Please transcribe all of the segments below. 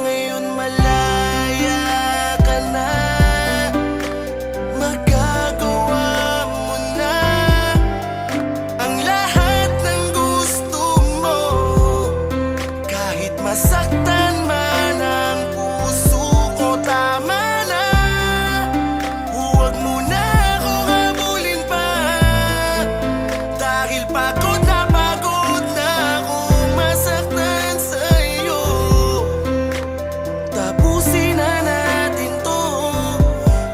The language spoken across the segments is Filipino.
ngayon malaya ka na, magagawa mo na ang lahat ng gusto mo. Kahit masaktan man ang puso ko, tama na. Huwag mo na akong habulin pa, dahil pagod na akong masaktan sa'yo. Tapusin na natin to,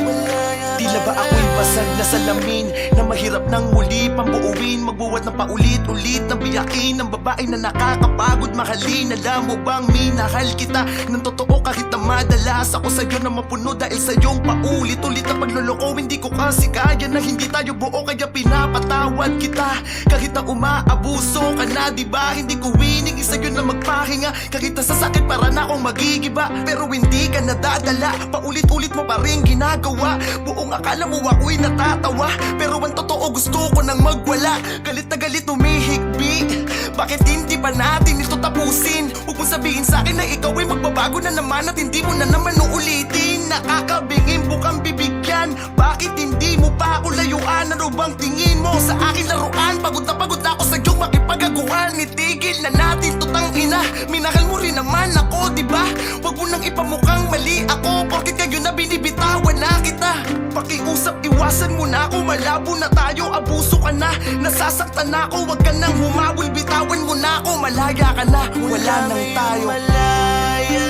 malaya ka. Tila ba ako'y basag na salamin na mahirap nang muli pambuuin, magbuwat ng paulit-ulit na biyakin ng babae na nakakapagod mahalin. Alam mo bang minahal kita ng totoo kahit na madalas ako sa'yo na mapuno dahil sa iyong paulit-ulit na pagloloko. Hindi ko kasi kaya na hindi tayo buo, kaya pinapatawad kita kahit na umaabuso ka na, diba? Hindi ko wining sa'yo na magpahinga kahit na sa sakit para na akong magigiba, pero hindi ka nadadala. Paulit-ulit mo pa rin ginagawa. Buong akala mo ako'y natatawa, pero ang totoo gusto ko nang magwala. Galit na galit humihigbi, bakit hindi pa natin ito tapusin? Huwag mong sabihin sa'kin na ikaw ay magbabago na naman at hindi mo na naman uulitin. Nakakabingin, bukang bibigyan, bakit hindi mo pa ako layuan? Ano bang tingin mo sa akin laruan? Pagod na ako sa iyong makipagaguhan. Itigil na natin to, tangina. Minahal mo rin naman ako, diba? Huwag mo nang ipamukhang mali ako, porkit kayo na binibitawan na kita. Pakiusap, iwasan mo na ako, malabo na tayo, abuso ka na, nasasaktan na ako. Huwag ka nang humawil, bitawan mo na ako, malaya ka na, wala nang tayo. Malaya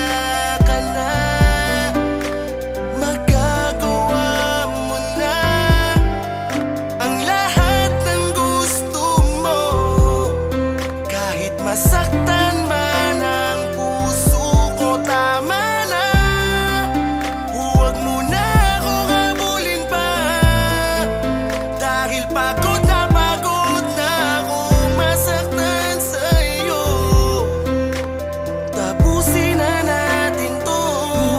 ka na, magagawa mo na ang lahat ng gusto mo. Kahit masaktan man ang puso ko, tama na. Huwag mo na akong habulin pa, dahil pagod na akong masaktan sa'yo. Tapusin na natin to.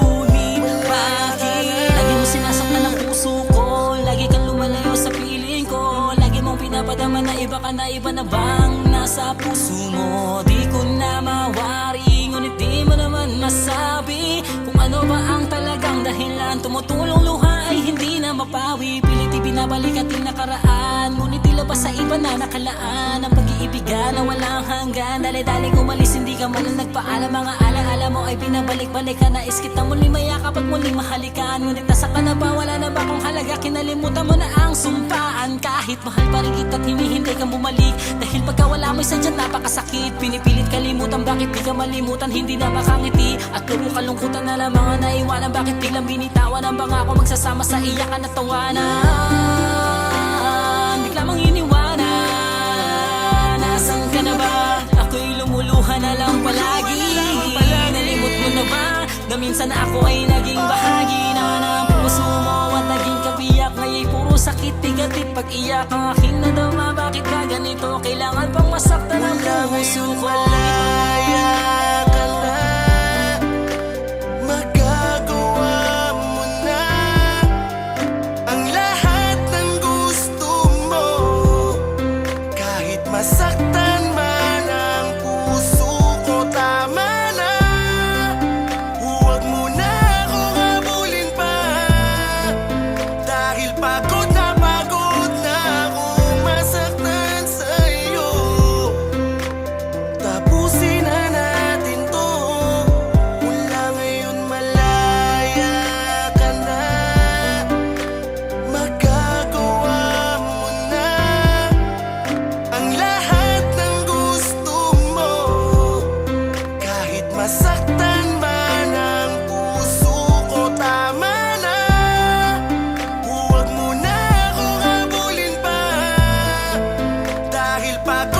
Ngunit bakit lagi mo sinasaktan ang puso ko? Lagi kang lumalayo sa piling ko. Lagi mong pinapadama na iba ka na, iba na bang nasa puso mo? Di ko na mawari, ngunit di mo naman masabi kung ano ba ang talagang dahilan. Tumutulong luha ay hindi na mapawi, pilit ibinabalik ating nakaraan, ngunit tila ba sa iba na nakalaan ang pag-iibigan na walang hanggan. Dali-daling umalis, hindi ka man lang nagpaalam. Mga alaala mo ay binabalik-balik ka, nais kitang muling mayakap at muling mahalikan. Ngunit nasa ka na ba, wala na ba kung halaga? Kinalimutan mo na ang sumpaan, kahit mahal pa rin kita at hinihintay kang bumalik. Dahil pagka wala mo'y sadyang napakasakit, pinipilit kalimutan, bakit di ka malimutan? Hindi na makangiti at puro kalungkutan na lang mga naiwanan. Bakit biglang binitawan ang bangako, magsasama sa iyakan at tawanan? Bigla mong iniwanan, nasan ka na ba? Ako'y lumuluha na lang palagi. Nalimot mo na ba na minsan ako ay naging bahagi na ng puso mo at naging kabiyak? Ngaya'y puro sakit, tigatit pag-iyak ang aking nadama. Bakit ka ganito? Kailangan pang masaktan ang puso ko. Malaya ka na, magagawa mo na ang lahat ng gusto mo. Kahit masaktan man ang puso ko, tama na. Huwag mo na akong habulin pa, dahil pagod na akong masaktan sa'yo. Tapusin na natin to, mula ngayon malaya ka na, magagawa mo na ang lahat ng gusto mo. Kahit masaktan man ang puso ko, tama na. Huwag mo na akong habulin pa, dahil pagod